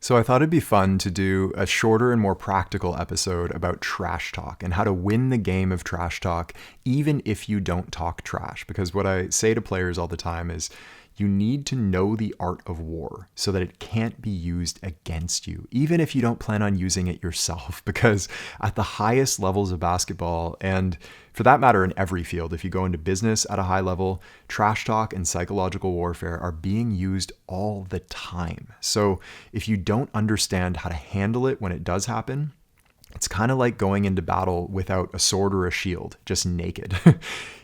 So I thought it'd be fun to do a shorter and more practical episode about trash talk and how to win the game of trash talk, even if you don't talk trash. Because what I say to players all the time is you need to know the art of war so that it can't be used against you, even if you don't plan on using it yourself. Because at the highest levels of basketball, and for that matter in every field, if you go into business at a high level, trash talk and psychological warfare are being used all the time. So if you don't understand how to handle it when it does happen, it's kind of like going into battle without a sword or a shield, just naked.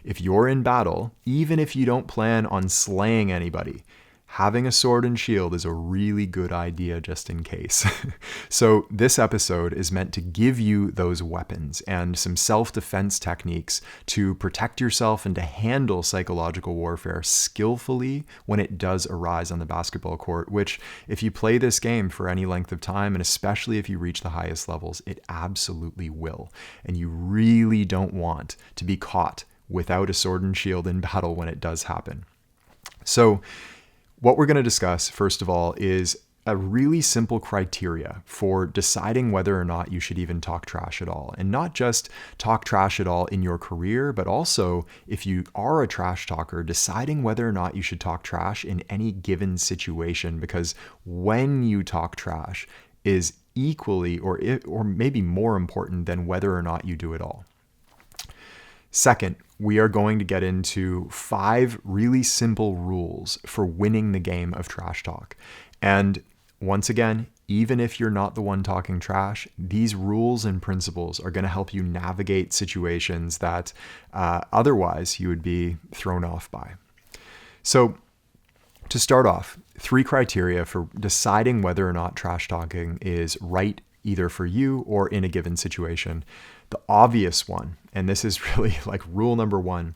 If you're in battle, even if you don't plan on slaying anybody, having a sword and shield is a really good idea just in case. So this episode is meant to give you those weapons and some self-defense techniques to protect yourself and to handle psychological warfare skillfully when it does arise on the basketball court, which if you play this game for any length of time, and especially if you reach the highest levels, it absolutely will. And you really don't want to be caught without a sword and shield in battle when it does happen. So what we're going to discuss, first of all, is a really simple criteria for deciding whether or not you should even talk trash at all. And not just talk trash at all in your career, but also if you are a trash talker, deciding whether or not you should talk trash in any given situation. Because when you talk trash is equally or maybe more important than whether or not you do it all. Second, we are going to get into 5 really simple rules for winning the game of trash talk. And once again, even if you're not the one talking trash, these rules and principles are going to help you navigate situations that otherwise you would be thrown off by. So to start off, 3 criteria for deciding whether or not trash talking is right either for you or in a given situation. The obvious one, and this is really like rule number 1,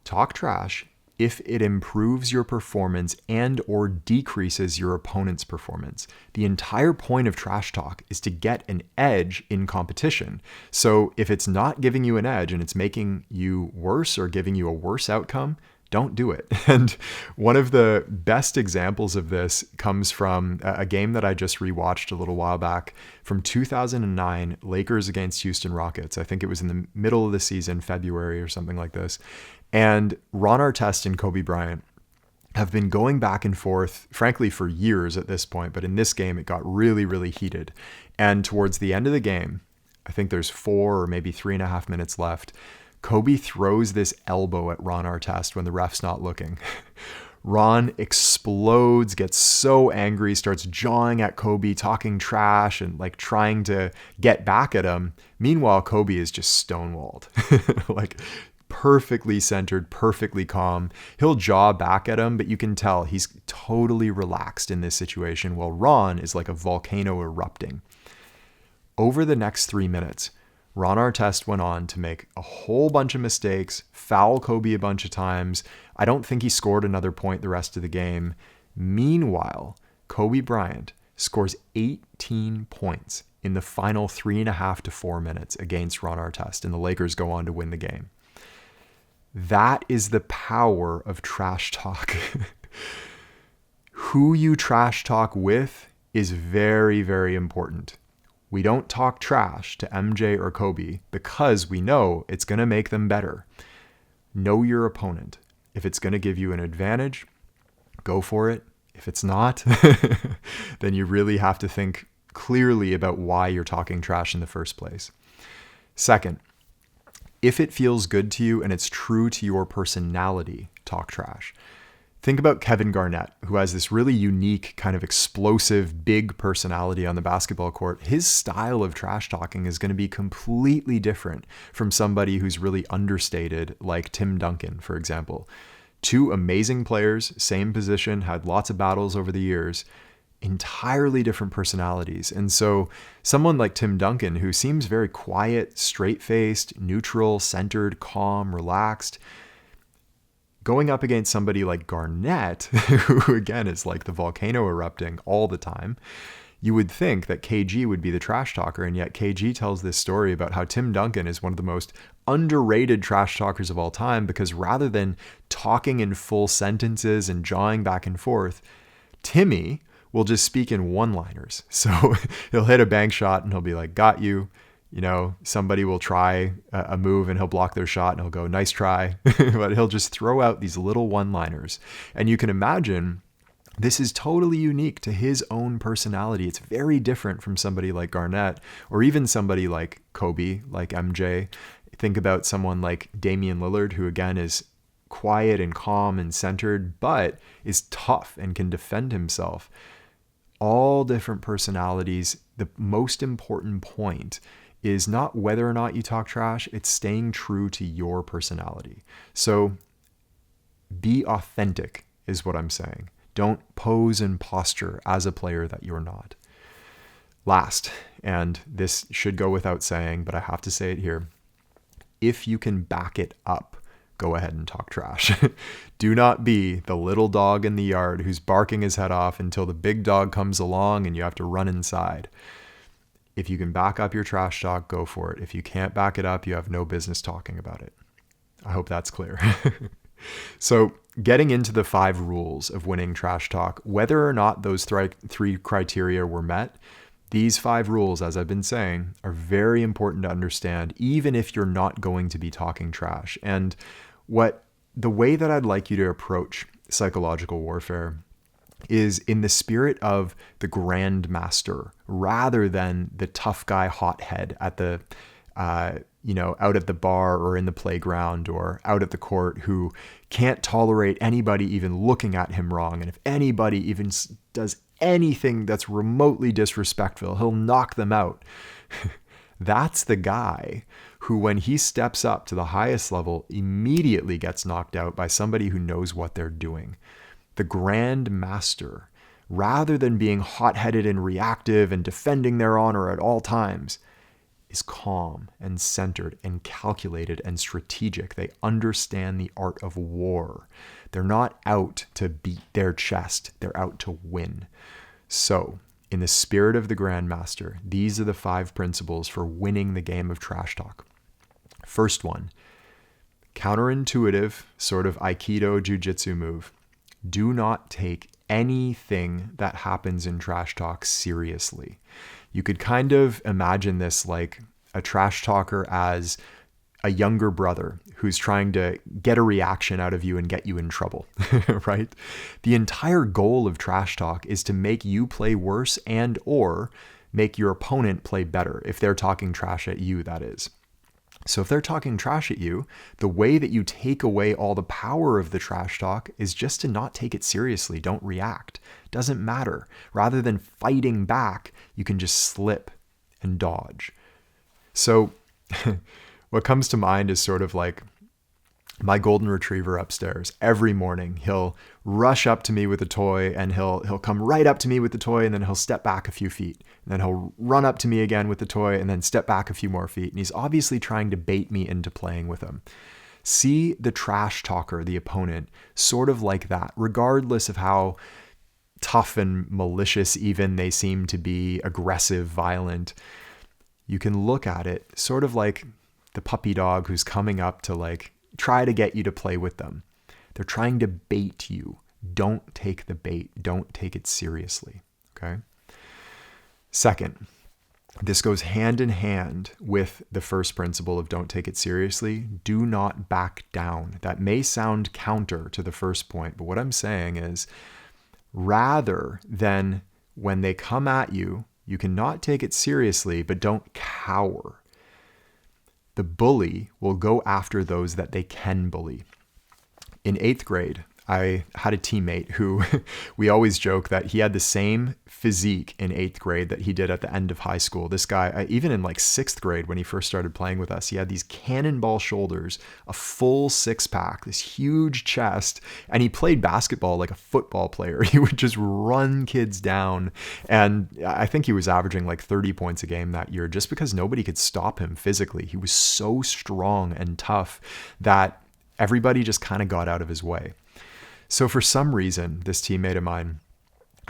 talk trash if it improves your performance and or decreases your opponent's performance. The entire point of trash talk is to get an edge in competition. So if it's not giving you an edge and it's making you worse or giving you a worse outcome, don't do it. And one of the best examples of this comes from a game that I just rewatched a little while back from 2009, Lakers against Houston Rockets. I think it was in the middle of the season, February or something like this. And Ron Artest and Kobe Bryant have been going back and forth, frankly, for years at this point. But in this game, it got really, really heated. And towards the end of the game, I think there's 4 or maybe 3.5 minutes left, Kobe throws this elbow at Ron Artest when the ref's not looking. Ron explodes, gets so angry, starts jawing at Kobe, talking trash and like trying to get back at him. Meanwhile, Kobe is just stonewalled, like perfectly centered, perfectly calm. He'll jaw back at him, but you can tell he's totally relaxed in this situation while Ron is like a volcano erupting. Over the next 3 minutes, Ron Artest went on to make a whole bunch of mistakes, foul Kobe a bunch of times. I don't think he scored another point the rest of the game. Meanwhile, Kobe Bryant scores 18 points in the final 3.5 to 4 minutes against Ron Artest, and the Lakers go on to win the game. That is the power of trash talk. Who you trash talk with is very, very important. We don't talk trash to MJ or Kobe because we know it's going to make them better. Know your opponent. If it's going to give you an advantage, go for it. If it's not, then you really have to think clearly about why you're talking trash in the first place. Second, if it feels good to you and it's true to your personality, talk trash. Think about Kevin Garnett, who has this really unique kind of explosive, big personality on the basketball court. His style of trash talking is going to be completely different from somebody who's really understated, like Tim Duncan, for example. 2 amazing players, same position, had lots of battles over the years, entirely different personalities. And so someone like Tim Duncan, who seems very quiet, straight-faced, neutral, centered, calm, relaxed, going up against somebody like Garnett, who again is like the volcano erupting all the time, you would think that KG would be the trash talker. And yet KG tells this story about how Tim Duncan is one of the most underrated trash talkers of all time, because rather than talking in full sentences and jawing back and forth, Timmy will just speak in one-liners. So he'll hit a bank shot and he'll be like, got you. You know, somebody will try a move and he'll block their shot and he'll go, nice try. But he'll just throw out these little one-liners. And you can imagine this is totally unique to his own personality. It's very different from somebody like Garnett or even somebody like Kobe, like MJ. Think about someone like Damian Lillard, who again is quiet and calm and centered, but is tough and can defend himself. All different personalities. The most important point is not whether or not you talk trash, it's staying true to your personality. So be authentic is what I'm saying. Don't pose and posture as a player that you're not. Last, and this should go without saying, but I have to say it here. If you can back it up, go ahead and talk trash. Do not be the little dog in the yard who's barking his head off until the big dog comes along and you have to run inside. If you can back up your trash talk, go for it. If you can't back it up, you have no business talking about it. I hope that's clear. So getting into the 5 rules of winning trash talk, whether or not those 3 criteria were met, these 5 rules, as I've been saying, are very important to understand, even if you're not going to be talking trash. And the way that I'd like you to approach psychological warfare is in the spirit of the grandmaster rather than the tough guy hothead at the, out at the bar or in the playground or out at the court who can't tolerate anybody even looking at him wrong. And if anybody even does anything that's remotely disrespectful, he'll knock them out. That's the guy who, when he steps up to the highest level, immediately gets knocked out by somebody who knows what they're doing. The grand master, rather than being hot-headed and reactive and defending their honor at all times, is calm and centered and calculated and strategic. They understand the art of war. They're not out to beat their chest. They're out to win. So, in the spirit of the grandmaster, these are the 5 principles for winning the game of trash talk. First one, counterintuitive, sort of Aikido jiu-jitsu move. Do not take anything that happens in trash talk seriously. You could kind of imagine this like a trash talker as a younger brother who's trying to get a reaction out of you and get you in trouble, right? The entire goal of trash talk is to make you play worse and or make your opponent play better if they're talking trash at you, that is. So if they're talking trash at you, the way that you take away all the power of the trash talk is just to not take it seriously. Don't react. Doesn't matter. Rather than fighting back, you can just slip and dodge. So what comes to mind is sort of like my golden retriever upstairs. Every morning he'll rush up to me with a toy and he'll come right up to me with the toy and then he'll step back a few feet. And then he'll run up to me again with the toy and then step back a few more feet. And he's obviously trying to bait me into playing with him. See the trash talker, the opponent, sort of like that, regardless of how tough and malicious even they seem to be, aggressive, violent. You can look at it sort of like the puppy dog who's coming up to like try to get you to play with them. They're trying to bait you. Don't take the bait. Don't take it seriously. Okay. Second, this goes hand in hand with the first principle of don't take it seriously. Do not back down. That may sound counter to the first point, but what I'm saying is rather than when they come at you, you cannot take it seriously, but don't cower. The bully will go after those that they can bully. In 8th grade, I had a teammate who we always joke that he had the same physique in 8th grade that he did at the end of high school. This guy, even in like 6th grade when he first started playing with us, he had these cannonball shoulders, a full 6-pack, this huge chest, and he played basketball like a football player. He would just run kids down. And I think he was averaging like 30 points a game that year just because nobody could stop him physically. He was so strong and tough that everybody just kind of got out of his way. So for some reason, this teammate of mine,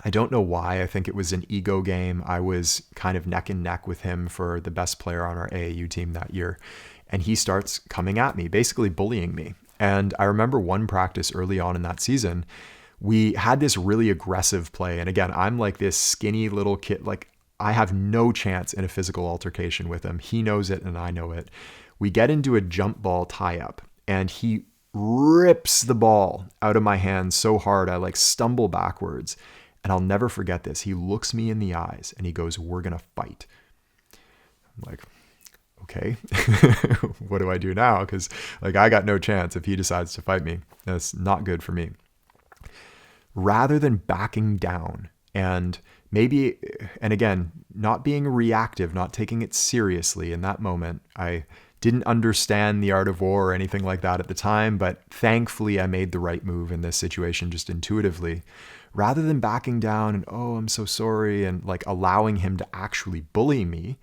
I don't know why, I think it was an ego game. I was kind of neck and neck with him for the best player on our AAU team that year. And he starts coming at me, basically bullying me. And I remember one practice early on in that season we had this really aggressive play. And again, I'm like this skinny little kid. Like, I have no chance in a physical altercation with him. He knows it and I know it. We get into a jump ball tie up and he rips the ball out of my hand so hard I like stumble backwards. And I'll never forget this. He looks me in the eyes and he goes, "We're going to fight." I'm like, okay, what do I do now? Because like I got no chance if he decides to fight me. That's not good for me. Rather than backing down and maybe, and again, not being reactive, not taking it seriously in that moment. I didn't understand the art of war or anything like that at the time, but thankfully I made the right move in this situation just intuitively. Rather than backing down and, "Oh, I'm so sorry," and like allowing him to actually bully me,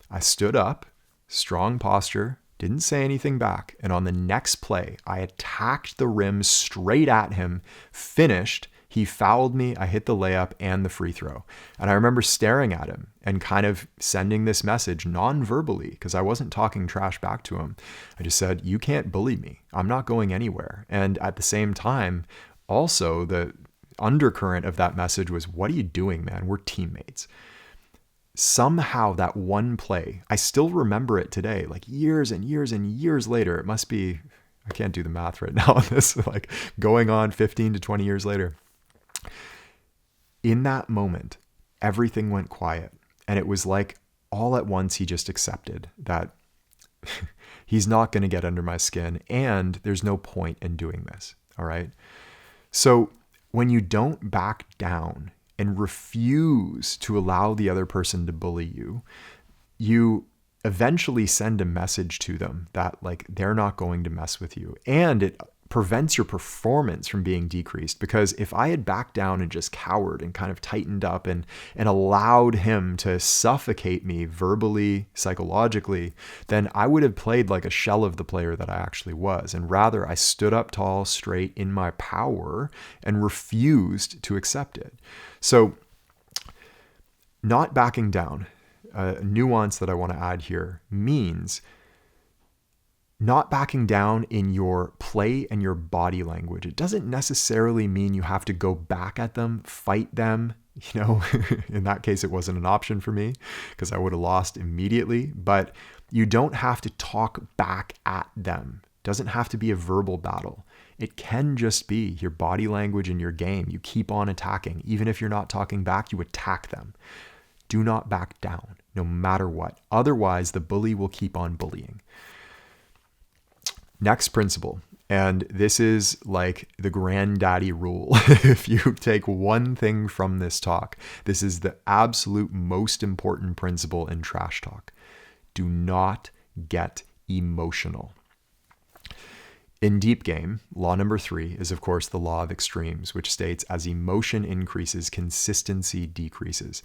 I stood up, strong posture, didn't say anything back. And on the next play, I attacked the rim straight at him, finished. He fouled me. I hit the layup and the free throw. And I remember staring at him and kind of sending this message non-verbally, because I wasn't talking trash back to him. I just said, "You can't bully me. I'm not going anywhere." And at the same time, also the undercurrent of that message was, "What are you doing, man? We're teammates." Somehow that one play, I still remember it today, like years and years and years later. It must be, I can't do the math right now on this, like going on 15 to 20 years later. In that moment, everything went quiet. And it was like all at once, he just accepted that he's not going to get under my skin and there's no point in doing this. All right. So when you don't back down and refuse to allow the other person to bully you, you eventually send a message to them that like they're not going to mess with you. And it prevents your performance from being decreased, because if I had backed down and just cowered and kind of tightened up and allowed him to suffocate me verbally, psychologically, then I would have played like a shell of the player that I actually was. And rather, I stood up tall, straight in my power and refused to accept it. So not backing down, a nuance that I want to add here, means not backing down in your play and your body language. It doesn't necessarily mean you have to go back at them, fight them. You know, in that case, it wasn't an option for me because I would have lost immediately, but you don't have to talk back at them. It doesn't have to be a verbal battle. It can just be your body language and your game. You keep on attacking. Even if you're not talking back, you attack them. Do not back down, no matter what. Otherwise, the bully will keep on bullying. Next principle, and this is like the granddaddy rule. If you take one thing from this talk, this is the absolute most important principle in trash talk. Do not get emotional. In deep game, law number 3 is, of course, the law of extremes, which states as emotion increases, consistency decreases.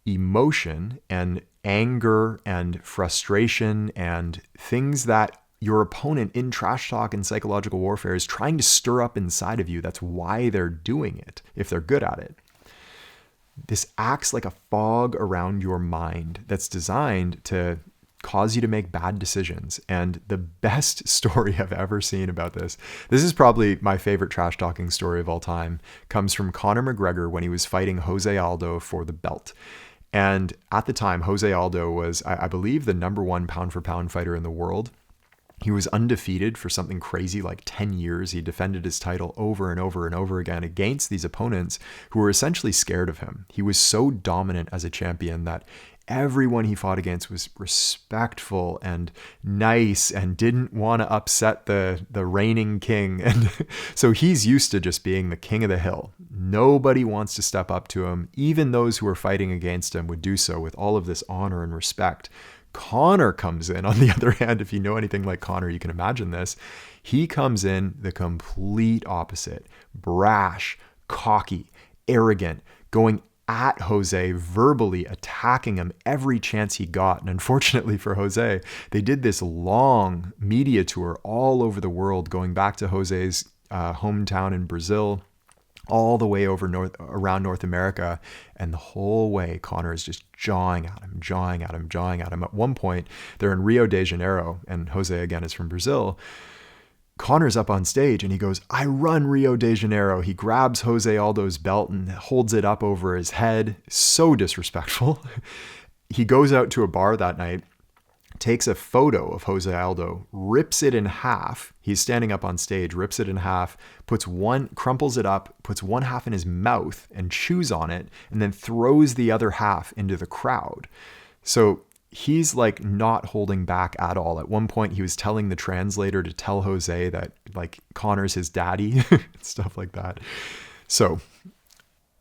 Emotion and anger and frustration and things that your opponent in trash talk and psychological warfare is trying to stir up inside of you. That's why they're doing it, if they're good at it. This acts like a fog around your mind that's designed to cause you to make bad decisions. And the best story I've ever seen about this is probably my favorite trash talking story of all time, comes from Conor McGregor when he was fighting Jose Aldo for the belt. And at the time, Jose Aldo was, I believe, the number 1 pound for pound fighter in the world. He was undefeated for something crazy like 10 years. He defended his title over and over and over again against these opponents who were essentially scared of him. He was so dominant as a champion that everyone he fought against was respectful and nice and didn't want to upset the reigning king. And so he's used to just being the king of the hill. Nobody wants to step up to him. Even those who were fighting against him would do so with all of this honor and respect. Conor comes in, on the other hand. If you know anything like Conor, you can imagine this. He comes in the complete opposite. Brash, cocky, arrogant, going at Jose, verbally attacking him every chance he got. And unfortunately for Jose, they did this long media tour all over the world, going back to Jose's hometown in Brazil, all the way over around North America. And the whole way, Conor is just jawing at him. At one point, they're in Rio de Janeiro, and Jose, again, is from Brazil. Conor's up on stage and he goes, "I run Rio de Janeiro." He grabs Jose Aldo's belt and holds it up over his head. So disrespectful. He goes out to a bar that night, takes a photo of Jose Aldo, rips it in half. He's standing up on stage, rips it in half, crumples it up, puts one half in his mouth and chews on it, and then throws the other half into the crowd. So he's like not holding back at all. At one point, he was telling the translator to tell Jose that like Conor's his daddy, stuff like that. So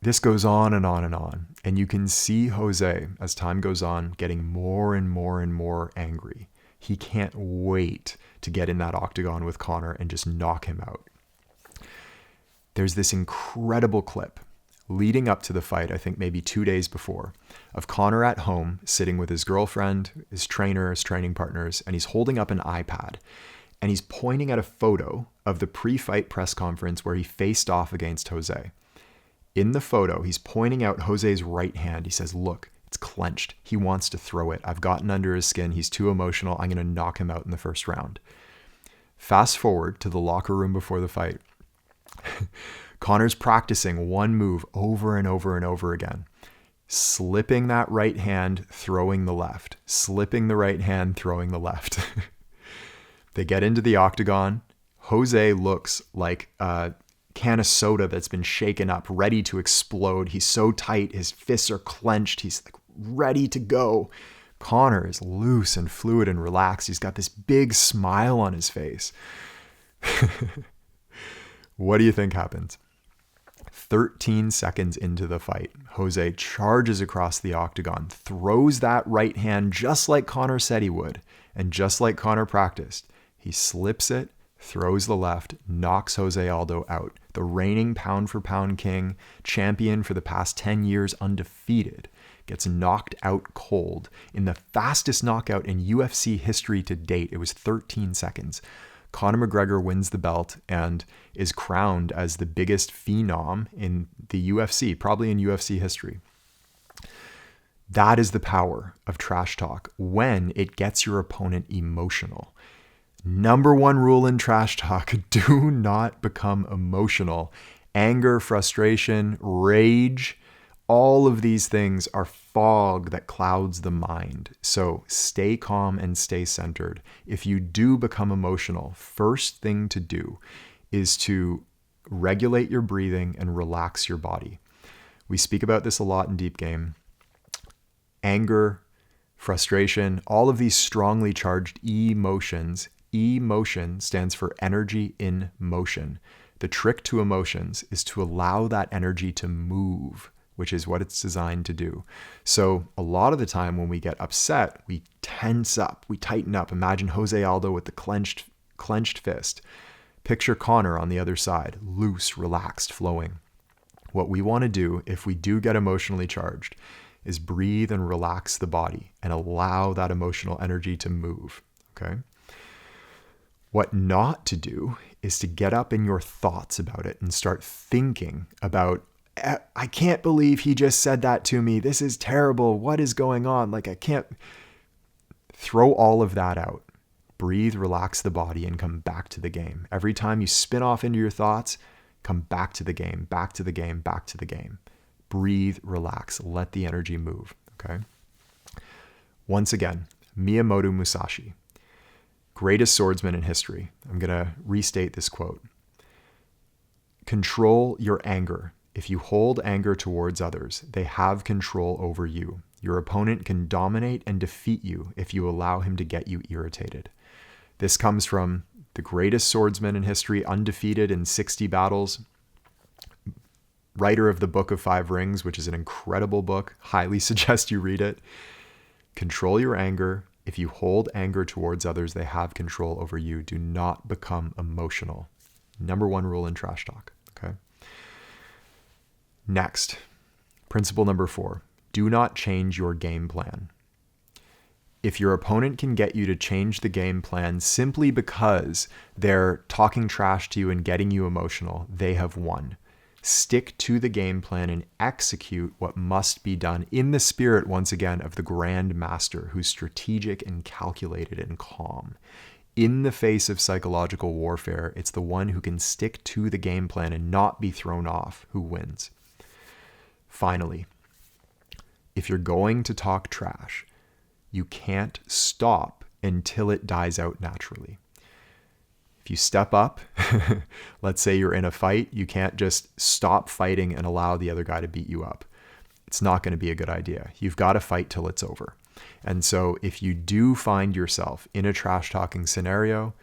this goes on and on and on. And you can see Jose, as time goes on, getting more and more and more angry. He can't wait to get in that octagon with Conor and just knock him out. There's this incredible clip leading up to the fight, I think maybe 2 days before, of Conor at home sitting with his girlfriend, his trainer, his training partners, and he's holding up an iPad and he's pointing at a photo of the pre-fight press conference where he faced off against Jose. In the photo, he's pointing out Jose's right hand. He says, "Look, it's clenched. He wants to throw it. I've gotten under his skin. He's too emotional. I'm going to knock him out in the first round." Fast forward to the locker room before the fight. Conor's practicing one move over and over and over again. Slipping that right hand, throwing the left. Slipping the right hand, throwing the left. They get into the octagon. Jose looks like a can of soda that's been shaken up, ready to explode. He's so tight. His fists are clenched. He's like ready to go. Conor is loose and fluid and relaxed. He's got this big smile on his face. What do you think happens? 13 seconds into the fight, Jose charges across the octagon, throws that right hand just like Conor said he would, and just like Conor practiced. He slips it, throws the left, knocks Jose Aldo out. The reigning pound-for-pound king, champion for the past 10 years, undefeated, gets knocked out cold in the fastest knockout in UFC history to date. It was 13 seconds. Conor McGregor wins the belt and is crowned as the biggest phenom in the UFC, probably in UFC history. That is the power of trash talk when it gets your opponent emotional. Number one rule in trash talk: do not become emotional. Anger, frustration, rage, all of these things are fog that clouds the mind. So stay calm and stay centered. If you do become emotional, first thing to do is to regulate your breathing and relax your body. We speak about this a lot in Deep Game. Anger, frustration, all of these strongly charged emotions. Emotion stands for energy in motion. The trick to emotions is to allow that energy to move, which is what it's designed to do. So a lot of the time when we get upset, we tense up, we tighten up. Imagine Jose Aldo with the clenched fist. Picture Conor on the other side, loose, relaxed, flowing. What we want to do if we do get emotionally charged is breathe and relax the body and allow that emotional energy to move, okay? What not to do is to get up in your thoughts about it and start thinking about, I can't believe he just said that to me. This is terrible. What is going on? Like, I can't. Throw all of that out. Breathe, relax the body, and come back to the game. Every time you spin off into your thoughts, come back to the game, back to the game, back to the game. Breathe, relax, let the energy move, okay? Once again, Miyamoto Musashi, greatest swordsman in history. I'm going to restate this quote. Control your anger. If you hold anger towards others, they have control over you. Your opponent can dominate and defeat you if you allow him to get you irritated. This comes from the greatest swordsman in history, undefeated in 60 battles, writer of the Book of Five Rings, which is an incredible book. Highly suggest you read it. Control your anger. If you hold anger towards others, they have control over you. Do not become emotional. Number one rule in trash talk, okay? Next, principle number 4, do not change your game plan. If your opponent can get you to change the game plan simply because they're talking trash to you and getting you emotional, they have won. Stick to the game plan and execute what must be done in the spirit, once again, of the Grand Master, who's strategic and calculated and calm. In the face of psychological warfare, it's the one who can stick to the game plan and not be thrown off who wins. Finally, if you're going to talk trash, you can't stop until it dies out naturally. If you step up, let's say you're in a fight, you can't just stop fighting and allow the other guy to beat you up. It's not going to be a good idea. You've got to fight till it's over. And so if you do find yourself in a trash talking scenario,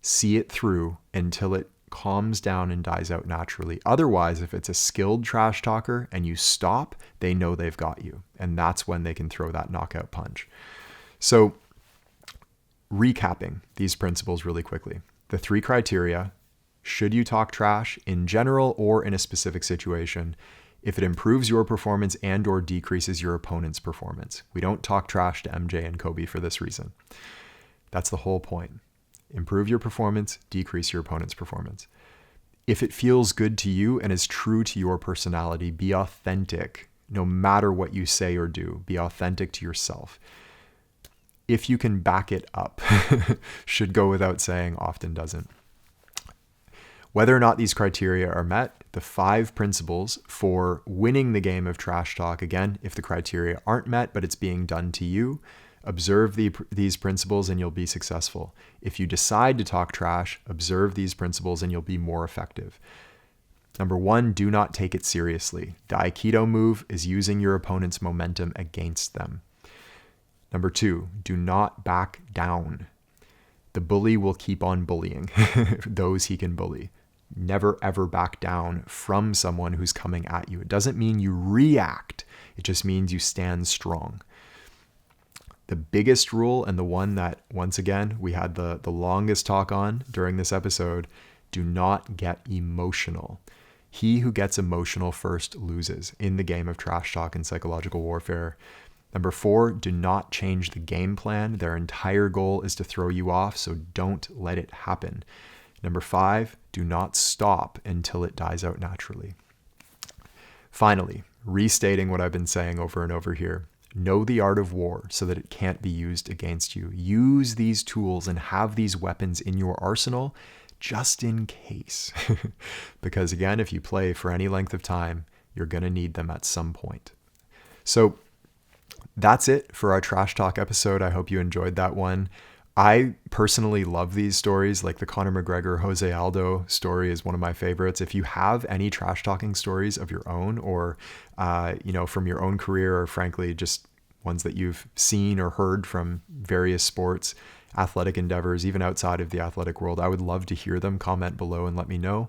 see it through until it calms down and dies out naturally. Otherwise, if it's a skilled trash talker and you stop, they know they've got you. And that's when they can throw that knockout punch. So recapping these principles really quickly. The 3 criteria: should you talk trash in general or in a specific situation? If it improves your performance and or decreases your opponent's performance. We don't talk trash to MJ and Kobe for this reason. That's the whole point. Improve your performance, decrease your opponent's performance. If it feels good to you and is true to your personality, be authentic. No matter what you say or do, be authentic to yourself. If you can back it up, should go without saying, often doesn't. Whether or not these criteria are met, the 5 principles for winning the game of trash talk, again, if the criteria aren't met, but it's being done to you, observe these principles and you'll be successful. If you decide to talk trash, observe these principles and you'll be more effective. Number 1, do not take it seriously. The Aikido move is using your opponent's momentum against them. Number 2, do not back down. The bully will keep on bullying those he can bully. Never ever back down from someone who's coming at you. It doesn't mean you react. It just means you stand strong. The biggest rule, and the one that, once again, we had the longest talk on during this episode, do not get emotional. He who gets emotional first loses in the game of trash talk and psychological warfare. Number 4, do not change the game plan. Their entire goal is to throw you off, so don't let it happen. Number 5, do not stop until it dies out naturally. Finally, restating what I've been saying over and over here, know the art of war so that it can't be used against you. Use these tools and have these weapons in your arsenal just in case. Because again, if you play for any length of time, you're going to need them at some point. So that's it for our Trash Talk episode. I hope you enjoyed that one. I personally love these stories. Like the Conor McGregor, Jose Aldo story is one of my favorites. If you have any trash talking stories of your own or, from your own career, or frankly, just ones that you've seen or heard from various sports, athletic endeavors, even outside of the athletic world, I would love to hear them. Comment below and let me know.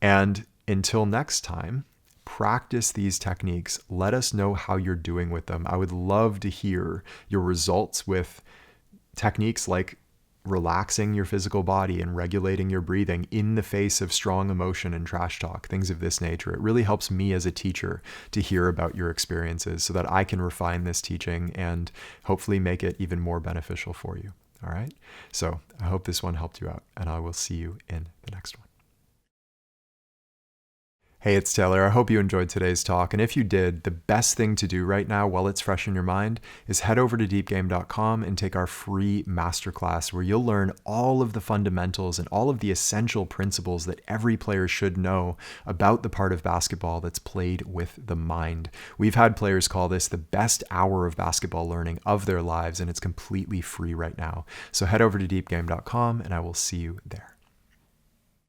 And until next time, practice these techniques. Let us know how you're doing with them. I would love to hear your results with techniques like relaxing your physical body and regulating your breathing in the face of strong emotion and trash talk, things of this nature. It really helps me as a teacher to hear about your experiences so that I can refine this teaching and hopefully make it even more beneficial for you. All right. So I hope this one helped you out, and I will see you in the next one. Hey, it's Taylor. I hope you enjoyed today's talk. And if you did, the best thing to do right now while it's fresh in your mind is head over to deepgame.com and take our free masterclass where you'll learn all of the fundamentals and all of the essential principles that every player should know about the part of basketball that's played with the mind. We've had players call this the best hour of basketball learning of their lives, and it's completely free right now. So head over to deepgame.com and I will see you there.